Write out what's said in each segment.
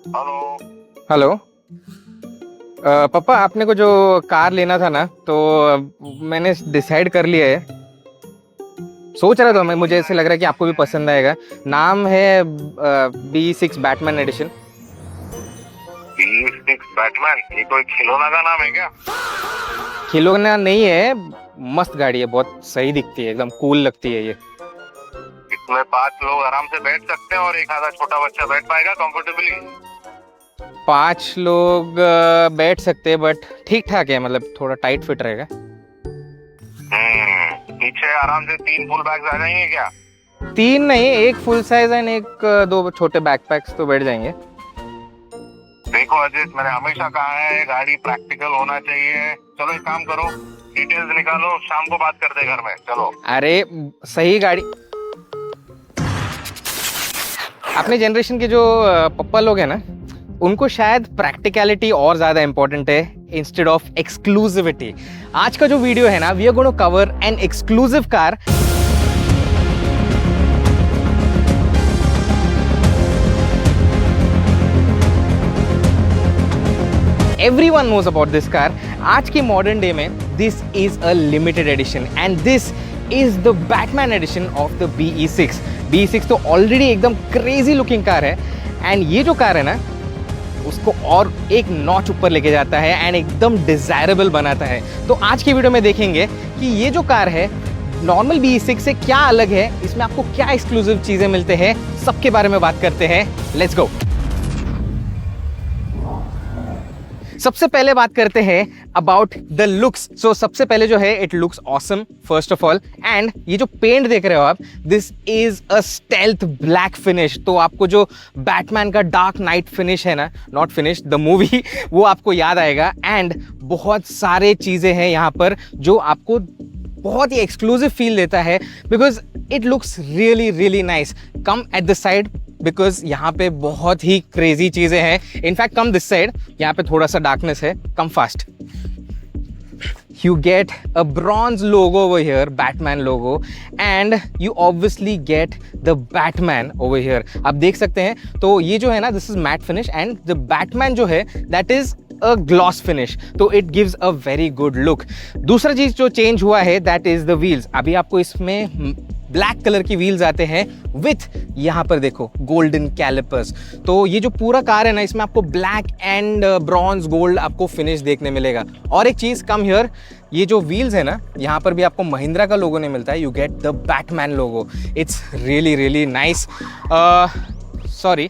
Hello. Hello. पापा, आपने को जो कार लेना था ना, तो मैंने डिसाइड कर लिया है। सोच रहा था मैं, मुझे ऐसे लग रहा है कि आपको भी पसंद आएगा। नाम है B6 Batman addition. B6 Batman, ये कोई खिलौना का नाम है क्या? खिलौना नहीं है, मस्त गाड़ी है, बहुत सही दिखती है, एकदम कूल लगती है ये। इसमें 5 लोग आराम से बैठ सकते हैं और एक आधा छोटा बच्चा बैठ पाएगा कंफर्टेबली? 5 लोग बैठ सकते हैं, बट ठीक ठाक है, मतलब थोड़ा टाइट फिट रहेगा। पीछे आराम से 3 फुल बैग्स आ जाएंगे क्या? 3 नहीं, एक फुल साइज एंड एक 2 छोटे बैकपैक्स तो बैठ जाएंगे। देखो अजीत, मैंने हमेशा कहा है गाड़ी प्रैक्टिकल होना चाहिए। चलो एक काम करो, डिटेल्स निकालो, शाम को बात करते हैं घर में। चलो। अरे सही गाड़ी। अपने जनरेशन के जो पप्पा लोग हैं ना, उनको शायद प्रैक्टिकलिटी और ज़्यादा इंपॉर्टेंट है इंस्टेड ऑफ एक्सक्लूसिविटी। आज का जो वीडियो है ना, we are gonna cover an exclusive car. Everyone knows about this car. आज के मॉडर्न डे में this is a limited edition and this is the Batman edition of the BE6। BE6 तो already एकदम crazy looking car है, and ये जो car है ना, उसको और एक नॉच ऊपर लेके जाता है एंड एकदम डिजायरेबल बनाता है। तो आज की वीडियो में देखेंगे कि ये जो कार है नॉर्मल BE6 से क्या अलग है, इसमें आपको क्या एक्सक्लूसिव चीजें मिलते हैं, सबके बारे में बात करते हैं। Let's go. सबसे पहले बात करते हैं अबाउट द लुक्स। सो सबसे पहले जो है, it looks awesome first of all. And ये जो पेंट देख रहे हो आप, this is a stealth black finish. तो आपको जो बैटमैन का डार्क नाइट फिनिश है ना, नॉट फिनिश द मूवी, वो आपको याद आएगा। एंड बहुत सारे चीजें हैं यहाँ पर जो आपको बहुत ही एक्सक्लूसिव फील देता है, because it looks really really nice. Come at the side, because यहाँ पे बहुत ही क्रेजी चीजें हैं। इनफैक्ट कम दिस साइड, यहाँ पे थोड़ा सा डार्कनेस है, come fast. You get a bronze logo over here, Batman logo, and you obviously get the Batman over here. आप देख सकते हैं, तो ये जो है ना, this is matte finish and the Batman जो है, that is a gloss finish, तो it gives a very good look. दूसरा चीज जो चेंज हुआ है, that is the wheels. अभी आपको इसमें ब्लैक कलर की व्हील्स आते हैं विथ, यहाँ पर देखो, गोल्डन कैलिपर्स। तो ये जो पूरा कार है ना, इसमें आपको ब्लैक एंड ब्रॉन्ज गोल्ड आपको फिनिश देखने मिलेगा। और एक चीज, कम हियर, ये जो व्हील्स है ना, यहाँ पर भी आपको महिंद्रा का लोगो नहीं मिलता है, you get the Batman logo. It's really really nice. Sorry,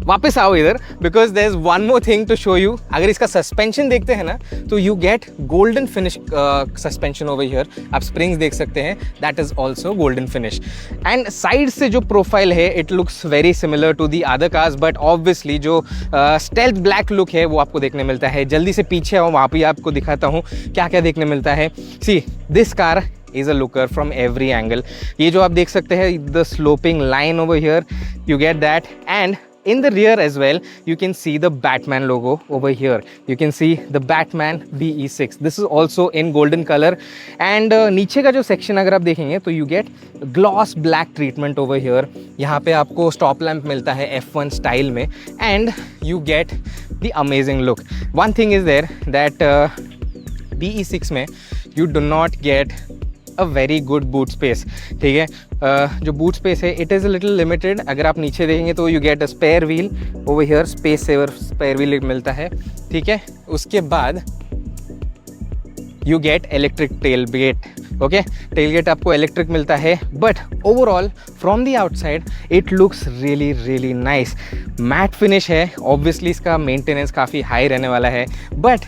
वापस आओ इधर, because there is one more thing to show you. अगर इसका सस्पेंशन देखते हैं ना, तो you get golden finish suspension over here. आप स्प्रिंग्स देख सकते हैं, that is also golden finish. And side से जो प्रोफाइल है, it looks very similar to the other cars, but obviously जो स्टेल्थ ब्लैक लुक है वो आपको देखने मिलता है। जल्दी से पीछे आओ, वहाँ पे आपको दिखाता हूँ क्या क्या देखने मिलता है। See, this car is a looker from every angle. ये जो आप देख सकते हैं, the sloping line over here, you get that. And in the rear as well, you can see the Batman logo over here. You can see the Batman BE6. This is also in golden color. And नीचे का जो section अगर आप देखेंगे, तो you get gloss black treatment over here. यहाँ पे आपको stop lamp मिलता है F1 style में, and you get the amazing look. One thing is there that BE6 में you do not get a very good boot space. ठीक है, जो बूट स्पेस है, it is a little limited. अगर आप नीचे देखेंगे तो you get a spare wheel over here, space saver spare wheel मिलता है। ठीक है, उसके बाद you get electric tailgate. Okay, tailgate आपको इलेक्ट्रिक मिलता है, but overall from the outside it looks really really nice. Matte finish है, ऑब्वियसली इसका मेंटेनेंस काफ़ी हाई रहने वाला है, बट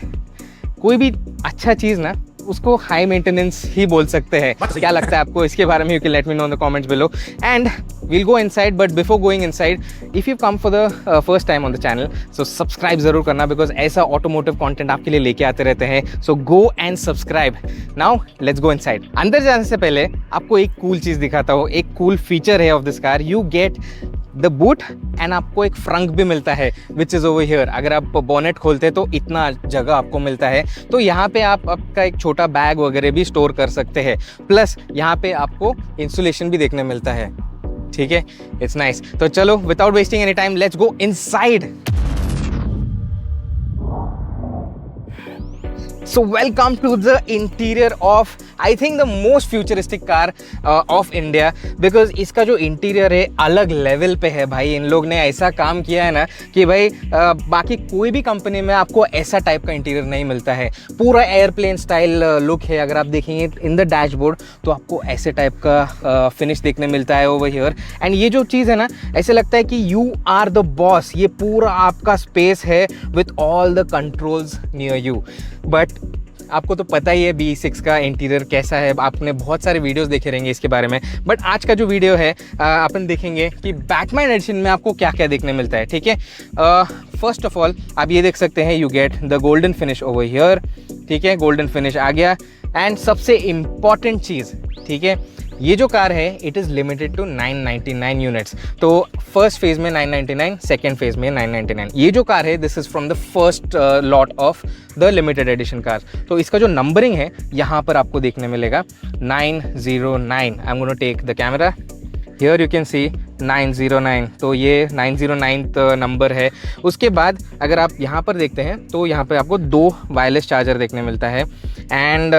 कोई भी अच्छा चीज़ ना, उसको हाई मेंटेनेंस ही बोल सकते हैं। क्या लगता है आपको इसके बारे में? You can let me know in the comments below and we'll go inside. But before going inside, if you come for the first time on the channel, so subscribe जरूर करना, बिकॉज ऐसा ऑटोमोटिव कंटेंट आपके लिए लेके आते रहते हैं। So go and subscribe. Now let's go inside. अंदर जाने से पहले आपको एक कूल चीज़ दिखाता हूँ, एक कूल फीचर है of this car. You get the boot and आपको एक फ्रंक भी मिलता है, विच इज़ ओवर हियर। अगर आप बोनेट खोलते हैं तो इतना जगह आपको मिलता है, तो यहाँ पे आप आपका एक छोटा बैग वगैरह भी स्टोर कर सकते हैं। प्लस यहाँ पे आपको इंसुलेशन भी देखने मिलता है। ठीक है, इट्स नाइस। तो चलो, without wasting any time, let's go inside. So welcome to the interior of I think the most futuristic car of India because इसका जो इंटीरियर है अलग लेवल पे है भाई। इन लोग ने ऐसा काम किया है ना कि भाई बाकी कोई भी कंपनी में आपको ऐसा टाइप का इंटीरियर नहीं मिलता है। पूरा एयरप्लेन स्टाइल लुक है। अगर आप देखेंगे इन द डैशबोर्ड तो आपको ऐसे टाइप का फिनिश देखने मिलता है ओवर हियर। एंड ये जो चीज़ है ना ऐसे लगता है कि यू आर द बॉस। ये पूरा आपका स्पेस है with all the controls near you. But आपको तो पता ही है BE6 का इंटीरियर कैसा है। आपने बहुत सारे वीडियोस देखे रहेंगे इसके बारे में। बट आज का जो वीडियो है अपन देखेंगे कि बैटमैन एडिशन में आपको क्या क्या देखने मिलता है। ठीक है, फर्स्ट ऑफ ऑल आप ये देख सकते हैं you get the golden finish over here. ठीक है, गोल्डन फिनिश आ गया। एंड सबसे इम्पॉर्टेंट चीज़, ठीक है, ये जो कार है it is limited to 999 units. तो फर्स्ट फेज़ में 999, सेकेंड फेज़ में 999। ये जो कार है this is from the first lot of the limited edition car. तो इसका जो नंबरिंग है यहाँ पर आपको देखने मिलेगा 909। I am gonna take the camera, here you can see 909। तो ये 909th नंबर है। उसके बाद अगर आप यहाँ पर देखते हैं तो यहाँ पर आपको 2 वायरलेस चार्जर देखने मिलता है। एंड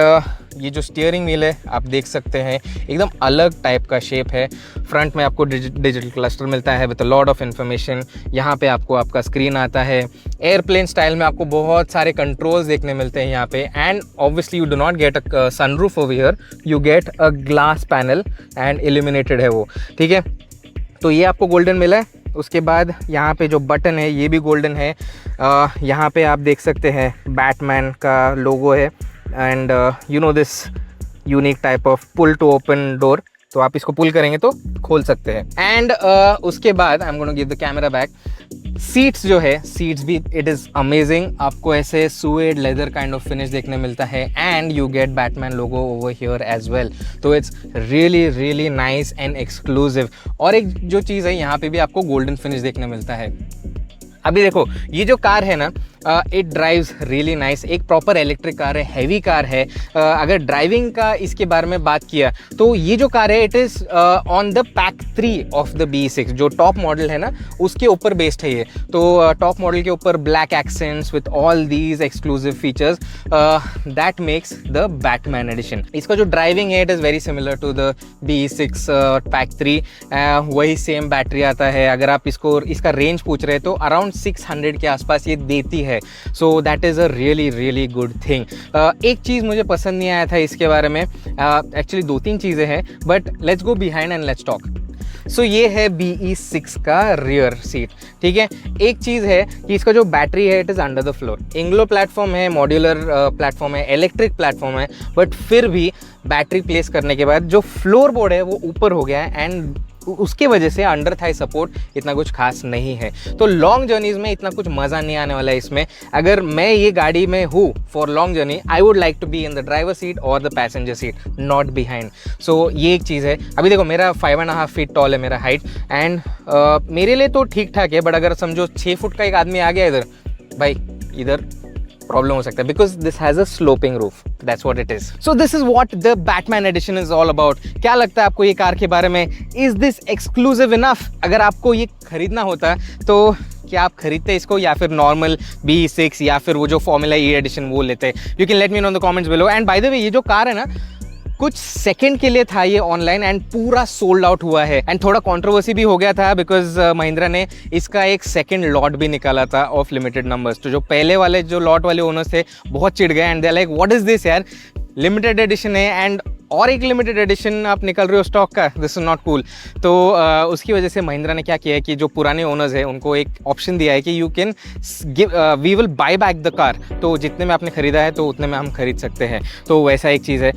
ये जो स्टीयरिंग व्हील है आप देख सकते हैं एकदम अलग टाइप का शेप है। फ्रंट में आपको डिजिटल क्लस्टर मिलता है with a lot of information. यहाँ पे आपको आपका स्क्रीन आता है। एयरप्लेन स्टाइल में आपको बहुत सारे कंट्रोल्स देखने मिलते हैं यहाँ पे। And obviously you do not get a sunroof over here, you get a glass panel and illuminated है वो। ठीक है, तो ये आपको गोल्डन मिला है। उसके बाद यहाँ पे जो बटन है ये भी गोल्डन है। यहाँ पे आप देख सकते हैं बैटमैन का लोगो है। And you know this unique type of pull to open door, तो आप इसको पुल करेंगे तो खोल सकते हैं। एंड उसके बाद I am gonna give the camera back. Seats जो है, सीट्स भी इट इज़ अमेजिंग। आपको ऐसे suede leather kind of finish देखने मिलता है। And you get Batman logo over here as well. तो it's really really nice and exclusive. और एक जो चीज़ है यहाँ पे भी आपको गोल्डन फिनिश देखने मिलता है। अभी देखो ये जो कार है ना इट ड्राइव्स रियली नाइस। एक प्रॉपर इलेक्ट्रिक कार है, हैवी कार है। अगर ड्राइविंग का इसके बारे में बात किया तो ये जो कार है it is on the pack 3 of the BE6 जो टॉप मॉडल है ना उसके ऊपर बेस्ड है ये। तो टॉप मॉडल के ऊपर black accents with all these exclusive features that makes the Batman edition. इसका जो ड्राइविंग है it is very similar to the BE6 pack 3। वही सेम बैटरी आता है। अगर आप इसका रेंज पूछ रहे हैं तो अराउंड 600 के आसपास ये देती है। So that is a really really good thing. एक चीज़ मुझे पसंद नहीं आया था इसके बारे में, एक्चुअली 2-3 चीज़ें हैं, but let's go behind and let's talk. So ये है BE6 का रियर सीट। ठीक है, एक चीज़ है कि इसका जो बैटरी है it is under the floor. Inglo platform है, मॉड्यूलर प्लेटफॉर्म है, इलेक्ट्रिक प्लेटफॉर्म है, बट फिर भी बैटरी प्लेस करने के बाद जो फ्लोर बोर्ड है वो ऊपर हो गया है। एंड उसके वजह से अंडर थाई सपोर्ट इतना कुछ खास नहीं है। तो लॉन्ग जर्नीज़ में इतना कुछ मज़ा नहीं आने वाला है इसमें। अगर मैं ये गाड़ी में हूँ for long journey I would like to be in the driver seat और the passenger seat, not behind. So ये एक चीज़ है। अभी देखो मेरा 5.5 फीट टॉल है मेरा हाइट। एंड मेरे लिए तो ठीक ठाक है, बट अगर समझो 6 फुट का एक आदमी आ गया इधर, भाई इधर प्रॉब्लम हो सकता है because this has a sloping roof. That's what it is. So this is what the Batman edition is all about. क्या लगता है आपको ये कार के बारे में? Is this exclusive enough? अगर आपको ये खरीदना होता तो क्या आप खरीदते इसको या फिर नॉर्मल BE6 या फिर वो जो फॉर्मूला E एडिशन वो लेते? You can let me know in the comments below. And by the way ये जो कार है ना कुछ सेकंड के लिए था ये ऑनलाइन एंड पूरा सोल्ड आउट हुआ है। एंड थोड़ा कंट्रोवर्सी भी हो गया था बिकॉज महिंद्रा ने इसका एक सेकंड लॉट भी निकाला था ऑफ लिमिटेड नंबर्स। तो जो पहले वाले जो लॉट वाले ओनर्स थे बहुत चिढ़ गए and they like what is this यार, लिमिटेड एडिशन है एंड और एक लिमिटेड एडिशन आप निकल रहे हो स्टॉक का, दिस इज नॉट कूल। तो उसकी वजह से महिंद्रा ने क्या किया है कि जो पुराने ओनर्स हैं उनको एक ऑप्शन दिया है कि you can we will buy back the car. तो जितने में आपने खरीदा है तो उतने में हम खरीद सकते हैं। तो वैसा एक चीज़ है।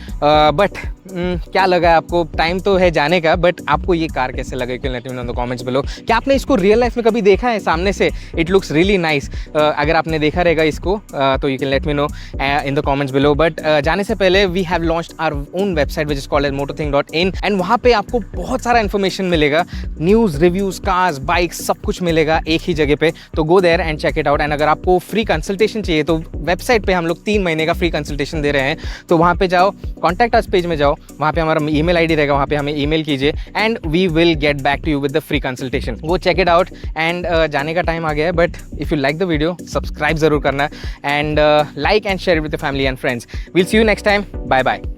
बट क्या लगा आपको? टाइम तो है जाने का, बट आपको ये कार कैसे लगा? Can let me know in the comments below. क्या आपने इसको रियल लाइफ में कभी देखा है सामने से? It looks really nice. अगर आपने देखा रहेगा इसको तो you can let me know in the comments below. But जाने से पहले we have launched our own website which is called as motorthing.in and वहाँ पे आपको बहुत सारा इन्फॉर्मेशन मिलेगा, न्यूज़, रिव्यूज़, कार्स, बाइक्स, सब कुछ मिलेगा एक ही जगह पे. तो go there and check it out. And अगर आपको फ्री कंसल्टेशन चाहिए तो वेबसाइट पे हम लोग 3 महीने का फ्री कंसल्टेशन दे रहे हैं. तो वहाँ पे जाओ, कॉन्टैक्ट अस पेज में जाओ, वहाँ पे हमारा ईमेल आईडी रहेगा, वहाँ पे हमें ईमेल कीजिए and we will get back to you with the free consultation. वो चेक इट आउट. एंड जाने का टाइम आ गया है, but if you like the video subscribe जरूर करना and like and share with the family and friends. Will see you next time. Bye bye.